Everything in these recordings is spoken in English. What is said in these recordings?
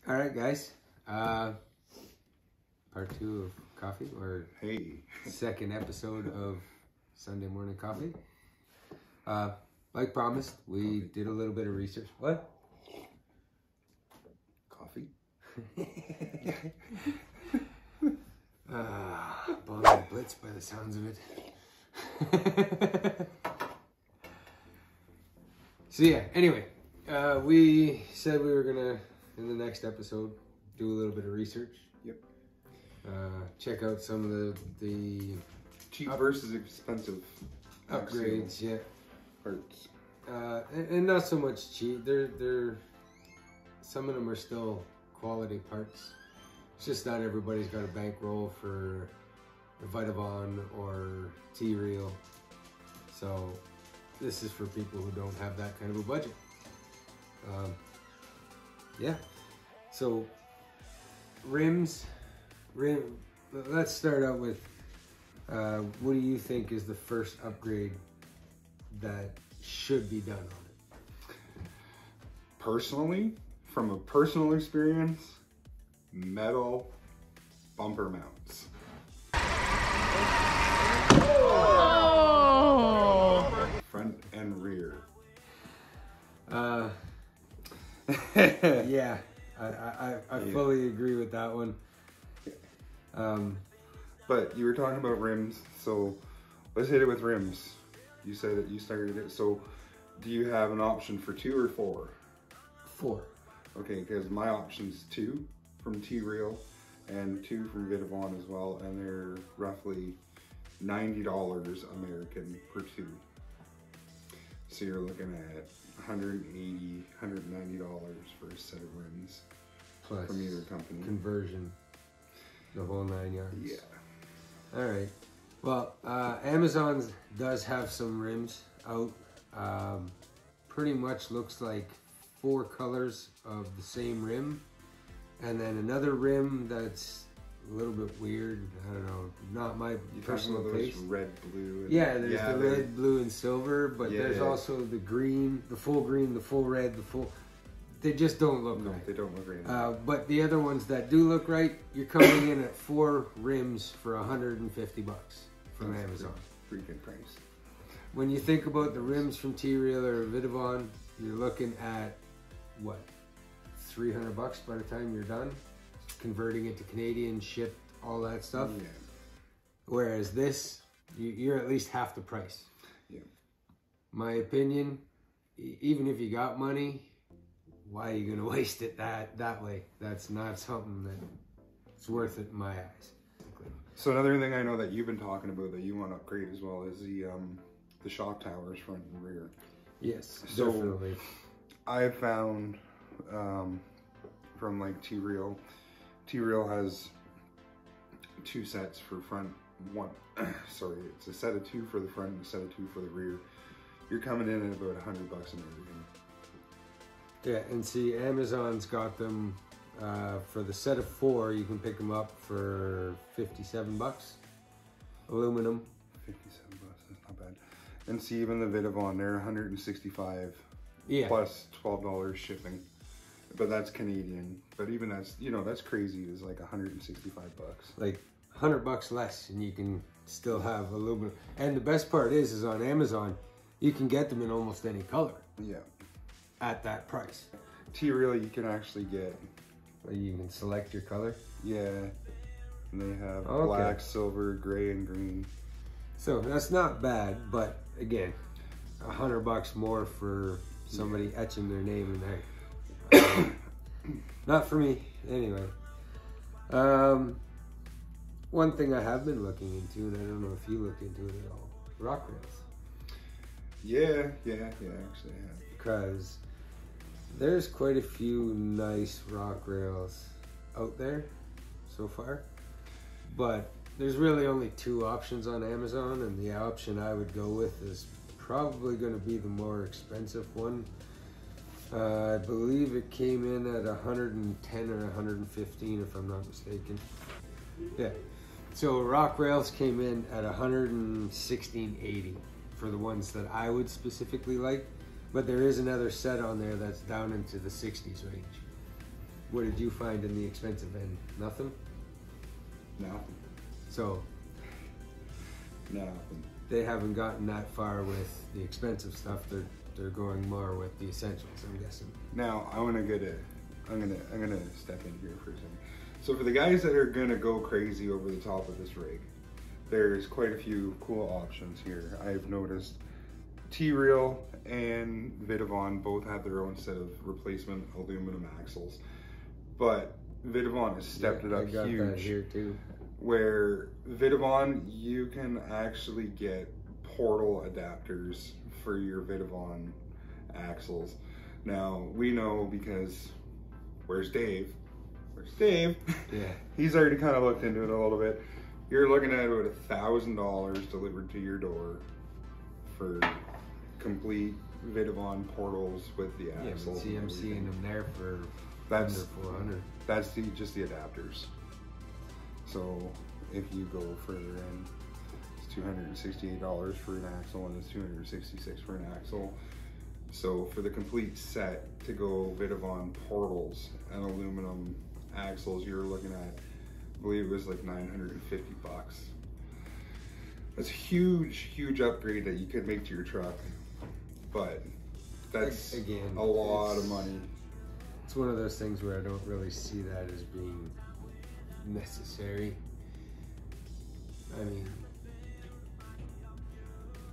All right, guys. Part 2 of coffee, or hey, second episode of Sunday morning coffee. Like promised, we did a little bit of research. What? Coffee? Bone blitz by the sounds of it. So yeah, anyway, we said we were gonna, in the next episode, do a little bit of research. Yep. Check out some of the Cheap versus expensive upgrades, yeah. Parts. And not so much cheap. They're some of them are still quality parts. It's just not everybody's got a bankroll for a Vitavon or T-Reel. So this is for people who don't have that kind of a budget. Yeah. So rims. Let's start out with what do you think is the first upgrade that should be done on it? Personally, from a personal experience, metal bumper mounts. Oh! Front and rear. Yeah, I fully agree with that one. But you were talking about rims, so let's hit it with rims. You said that you started it, so do you have an option for 2 or 4? 4. Okay, because my option's 2 from T-Reel and 2 from Vitavon as well, and they're roughly $90 American per 2. So you're looking at $180, $190 for a set of rims. Plus from either company. Conversion, the whole 9 yards. Yeah. All right. Well, Amazon does have some rims out. Pretty much looks like 4 colors of the same rim, and then another rim that's a little bit weird. I don't know, not my personal taste. Red, blue. And yeah, there's the red, blue, and silver, but yeah, there's also the green, the full red, the full. They just don't look right. They don't look right. But the other ones that do look right, you're coming in at 4 rims for $150 from Amazon. Pretty good price. When you think about the rims from T-Reel or Vitavon, you're looking at what, $300 by the time you're done, converting it to Canadian, shipped, all that stuff. Yeah. Whereas this, you're at least half the price. Yeah. My opinion, even if you got money, why are you going to waste it that way? That's not something that's worth it in my eyes. So another thing I know that you've been talking about that you want to upgrade as well is the shock towers front and rear. Yes, so definitely. I found from like T-Reel has 2 sets for front. Sorry, it's a set of 2 for the front and a set of 2 for the rear. You're coming in at about $100 American. Yeah, and see, Amazon's got them for the set of 4. You can pick them up for $57, aluminum. $57, that's not bad. And see, even the Vitavon, they're $165. Yeah. Plus $12 shipping, but that's Canadian. But even that's, you know, that's crazy. It's like $165. Like $100 less, and you can still have aluminum. And the best part is on Amazon, you can get them in almost any color. Yeah. At that price. T-Reel, you can actually get. You can select your color. Yeah. And they have black, silver, gray, and green. So that's not bad, but again, $100 more for somebody etching their name in there. Not for me, anyway. One thing I have been looking into, and I don't know if you looked into it at all, rock rails. Yeah, actually I have. Because there's quite a few nice rock rails out there so far, but there's really only 2 options on Amazon, and the option I would go with is probably going to be the more expensive one. I believe it came in at 110 or 115 if I'm not mistaken. Yeah, so rock rails came in at 116.80 for the ones that I would specifically like. But there is another set on there that's down into the 60s range. what did you find in the expensive end? Nothing? Nothing. So Nothing. they haven't gotten that far with the expensive stuff. They're going more with the essentials, I'm guessing. Now I'm gonna step in here for a second. So for the guys that are gonna go crazy over the top of this rig, there's quite a few cool options here. I've noticed T-Reel and Vidavon both have their own set of replacement aluminum axles, but Vidavon has stepped it up I got huge. that here too. Where Vidavon, you can actually get portal adapters for your Vidavon axles. Now we know because where's Dave? Where's Dave? Yeah. He's already kind of looked into it a little bit. You're looking at about $1,000 delivered to your door for complete Vidavon portals with the Yeah, axles. but see, I'm seeing them there for That's under 400. That's just the adapters. So if you go further in, it's $268 for an axle, and it's $266 for an axle. So for the complete set to go Vidavon portals and aluminum axles, you're looking at, I believe it was like $950. That's a huge upgrade that you could make to your truck, but that's Again, a lot of money. It's one of those things where I don't really see that as being necessary. I mean,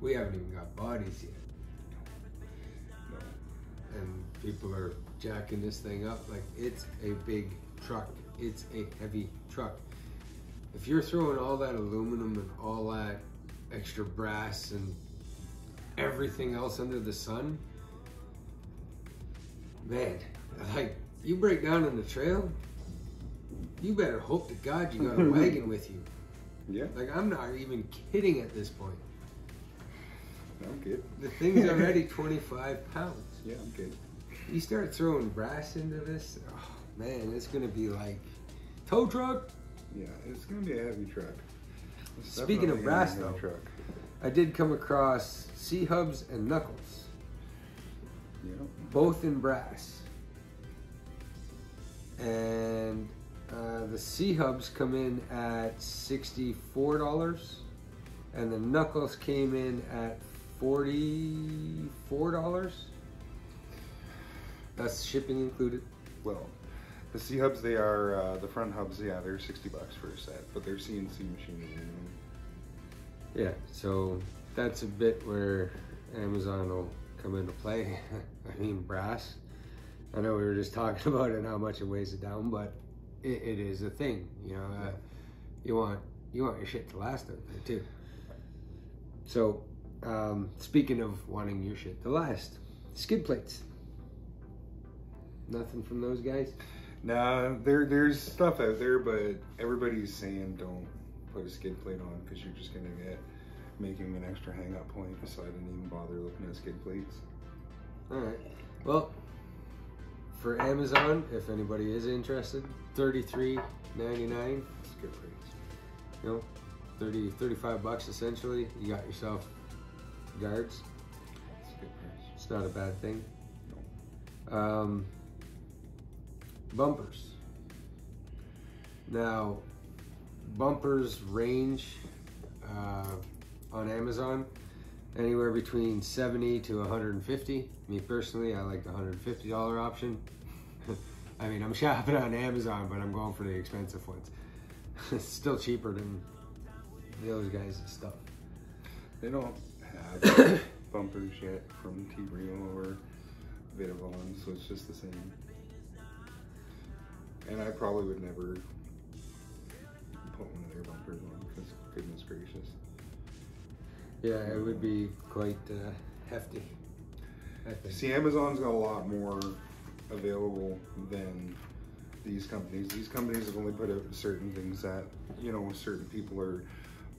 we haven't even got bodies yet. No. And people are jacking this thing up like it's a big truck. It's a heavy truck. If you're throwing all that aluminum and all that extra brass and everything else under the sun, man, like, you break down on the trail, you better hope to God you got a wagon with you. Yeah, Like, I'm not even kidding at this point. I'm good. The thing's already 25 pounds. Yeah, I'm good. You start throwing brass into this, oh man, it's gonna be like tow truck. Yeah, it's gonna be a heavy truck. It's Speaking of definitely brass gonna be a though, heavy truck. I did come across C-hubs and knuckles, Yeah. both in brass. And the C-hubs come in at $64, and the knuckles came in at $44. That's shipping included. Well, the C hubs, they are the front hubs. Yeah, they're $60 for a set, but they're CNC machining. Yeah, so that's a bit where Amazon will come into play. I mean, brass. I know we were just talking about it and how much it weighs it down, but it is a thing. You know, you want your shit to last out there too. So, speaking of wanting your shit to last, skid plates. Nothing from those guys? Nah, there's stuff out there, but everybody's saying don't put a skid plate on because you're just gonna get making an extra hang up point. So I didn't even bother looking at skid plates. All right. Well, for Amazon, if anybody is interested, $33.99. Skid plates. You know, 35 bucks essentially. You got yourself guards. Skid plates. It's not a bad thing. No. Bumpers. Now, bumpers range on Amazon anywhere between $70 to $150. Me personally, I like the $150 option. I mean, I'm shopping on Amazon, but I'm going for the expensive ones. It's still cheaper than those guys' stuff. They don't have bumpers yet from T-Reel or Vidavon, so it's just the same. And I probably would never put one of their bumpers on because goodness gracious. Yeah, it would be quite hefty, I think. See, Amazon's got a lot more available than these companies. These companies have only put out certain things that, you know, certain people are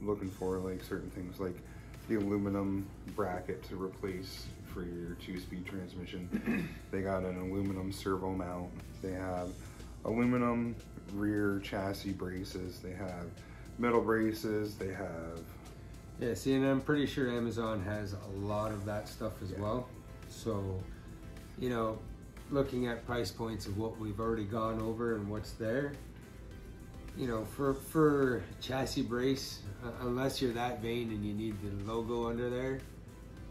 looking for, like certain things like the aluminum bracket to replace for your 2-speed transmission. They got an aluminum servo mount. They have aluminum rear chassis braces. They have metal braces. They have... Yeah, see, and I'm pretty sure Amazon has a lot of that stuff as well. So, you know, looking at price points of what we've already gone over and what's there, you know, for chassis brace, unless you're that vain and you need the logo under there,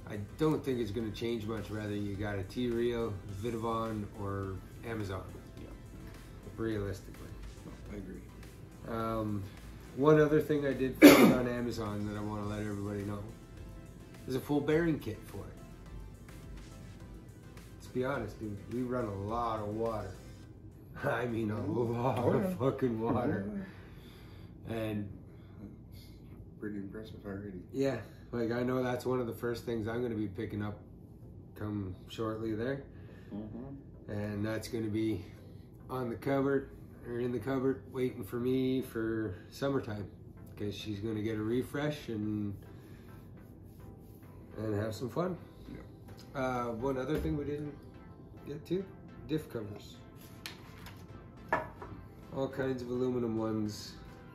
I don't think it's going to change much whether you got a T-Reel, Vidavon, or Amazon. Yeah. Realistically. I agree. One other thing I did find on Amazon that I want to let everybody know is a full bearing kit for it. Let's be honest, dude, we run a lot of water. I mean a lot of fucking water. And it's pretty impressive already. Yeah, like I know that's one of the first things I'm going to be picking up come shortly there. And that's going to be on the cupboard, or in the cupboard, waiting for me for summertime, because she's going to get a refresh and have some fun. Yeah. One other thing we didn't get to, diff covers. All kinds of aluminum ones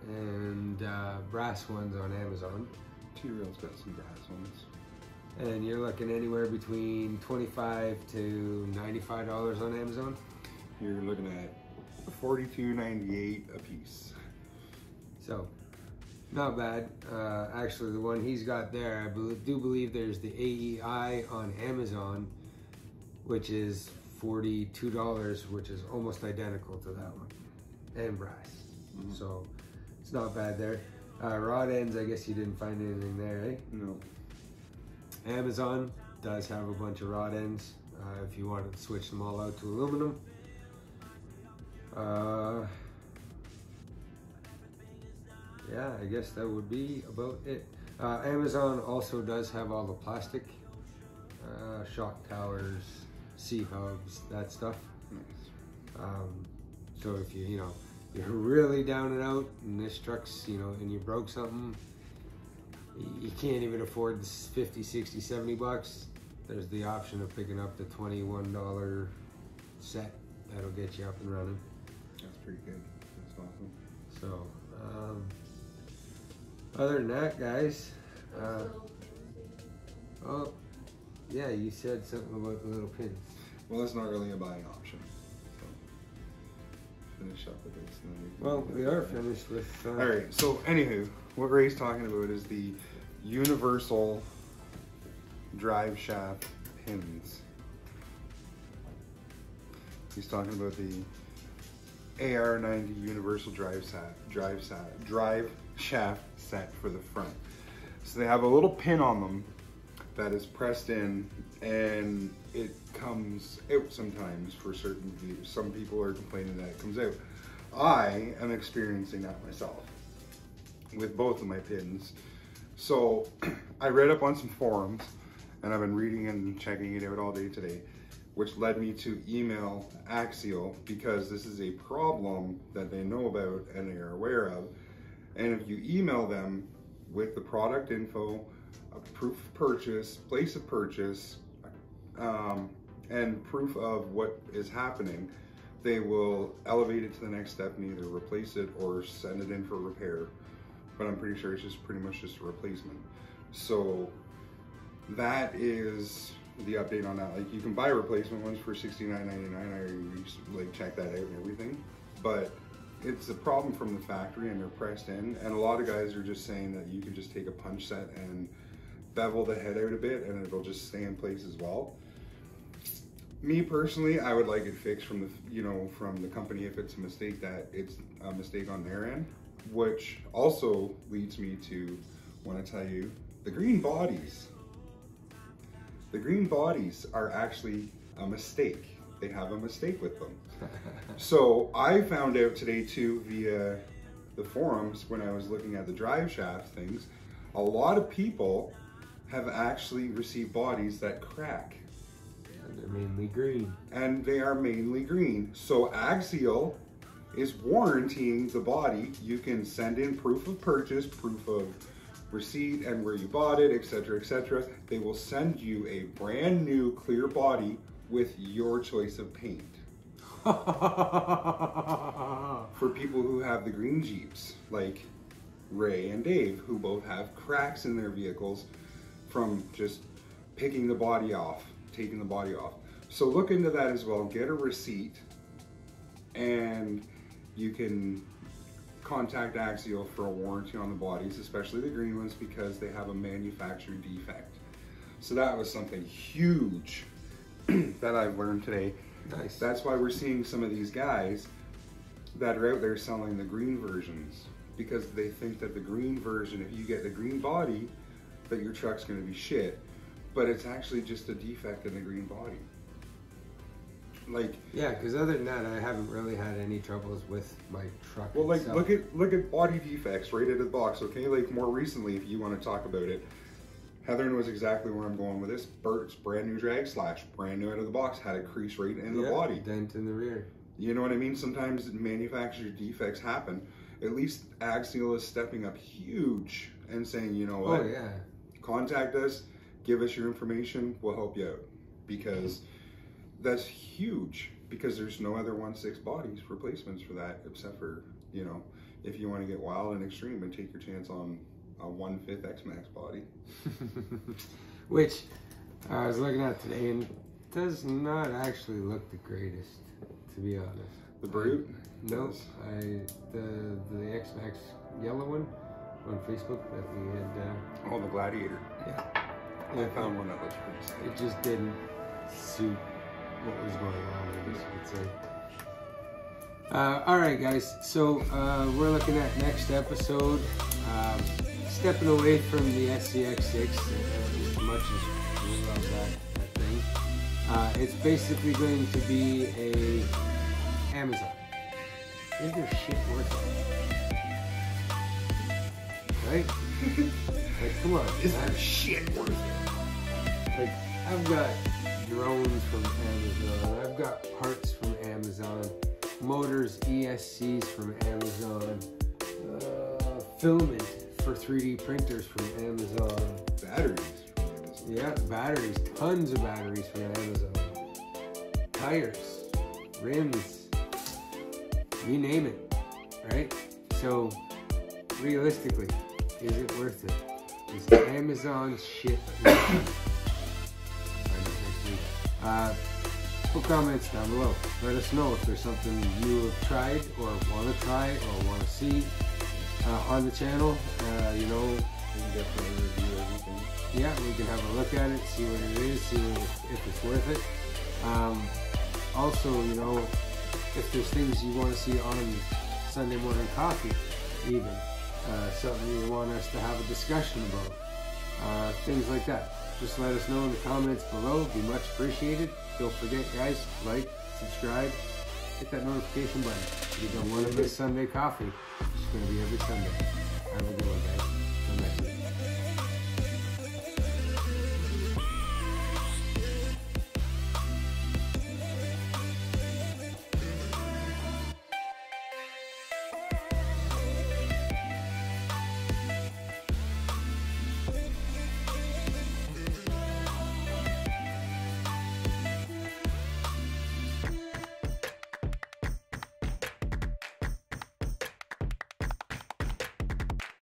and brass ones on Amazon. T-Reel's got some brass ones. And you're looking anywhere between $25 to $95 on Amazon. You're looking at $42.98 a piece. So, not bad. Actually, the one he's got there, I do believe there's the AEI on Amazon, which is $42, which is almost identical to that one, and brass. So, it's not bad there. Rod ends, I guess you didn't find anything there, eh? No. Amazon does have a bunch of rod ends if you wanted to switch them all out to aluminum. Yeah, I guess that would be about it. Amazon also does have all the plastic shock towers, C-hubs, that stuff. Nice. So if you're really down and out and this truck's, and you broke something, you can't even afford the 50, 60, 70 bucks. There's the option of picking up the $21 set that'll get you up and running. That's pretty good. That's awesome. So, other than that, guys, oh, yeah, you said something about the little pins. Well, that's not really a buying option. So, finish up with this. And then Well, we are finished with... All right, so anywho, what Ray's talking about is the universal drive shaft pins. He's talking about the AR90 universal drive shaft set for the front. So they have a little pin on them that is pressed in, and it comes out sometimes for certain views. Some people are complaining that it comes out. I am experiencing that myself with both of my pins. So I read up on some forums, and I've been reading and checking it out all day today, which led me to email Axial, because this is a problem that they know about and they are aware of. And if you email them with the product info, a proof of purchase, place of purchase, and proof of what is happening, they will elevate it to the next step and either replace it or send it in for repair. But I'm pretty sure it's just pretty much just a replacement. So that is the update on that. Like, you can buy replacement ones for $69.99. I like check that out and everything, but it's a problem from the factory and they're pressed in. And a lot of guys are just saying that you can just take a punch set and bevel the head out a bit and it'll just stay in place as well. Me personally, I would like it fixed from the from the company if it's a mistake, that it's a mistake on their end. Which also leads me to want to tell you the green bodies. The green bodies are actually a mistake. They have a mistake with them. So I found out today too via the forums when I was looking at the Driveshaft things, a lot of people have actually received bodies that crack. And they're mainly green. And they are mainly green. So Axial is warranting the body. You can send in proof of purchase, proof of receipt, and where you bought it, etc., etc. They will send you a brand new clear body with your choice of paint. For people who have the green Jeeps, like Ray and Dave, who both have cracks in their vehicles from just picking the body off, taking the body off. So look into that as well. Get a receipt, and you can contact Axial for a warranty on the bodies, especially the green ones, because they have a manufacturer defect. So that was something huge that I've learned today. Nice. That's why we're seeing some of these guys that are out there selling the green versions, because they think that the green version, if you get the green body, that your truck's going to be shit. But it's actually just a defect in the green body. Like, yeah, because other than that, I haven't really had any troubles with my truck. well, like itself. look at body defects right out of the box. Okay, like more recently, if you want to talk about it, Heather knows exactly where I'm going with this. Bert's brand new drag slash, brand new out of the box, had a crease right in the body, dent in the rear. You know what I mean? Sometimes manufacturer defects happen. At least Axial is stepping up huge and saying, you know what? Oh yeah. Contact us, give us your information, we'll help you out, because that's huge, because there's no other 1.6 bodies replacements for that, except for, you know, if you want to get wild and extreme and take your chance on a 1/5 X-Max body. Which I was looking at today and does not actually look the greatest, to be honest. The Brute? No, the X-Max yellow one on Facebook that we had. Oh, the Gladiator. Yeah. I found one that looks pretty sick. It just didn't suit what was going on, I guess you could say. All right, guys. So we're looking at next episode. Stepping away from the SCX6, as much as we love that thing. It's basically going to be a Amazon. Is there shit worth it? Right? Like, come on. Is there shit worth it? Like, I've got drones from Amazon. I've got parts from Amazon. Motors, ESCs from Amazon. Filament for 3D printers from Amazon. Batteries from Amazon. Yeah, batteries. Tons of batteries from Amazon. Tires. Rims. You name it. Right? So, realistically, is it worth it? Is Amazon shit? Put comments down below. Let us know if there's something you have tried or want to try or want to see on the channel. You know, We can definitely review everything. yeah, we can have a look at it, see what it is, see if it's worth it. Also, you know, if there's things you want to see on Sunday morning coffee, even something you want us to have a discussion about, things like that. Just let us know in the comments below. It'd be much appreciated. Don't forget, guys, like, subscribe, hit that notification button. You don't want to miss Sunday coffee. It's going to be every Sunday. Have a good one, guys. Till next time.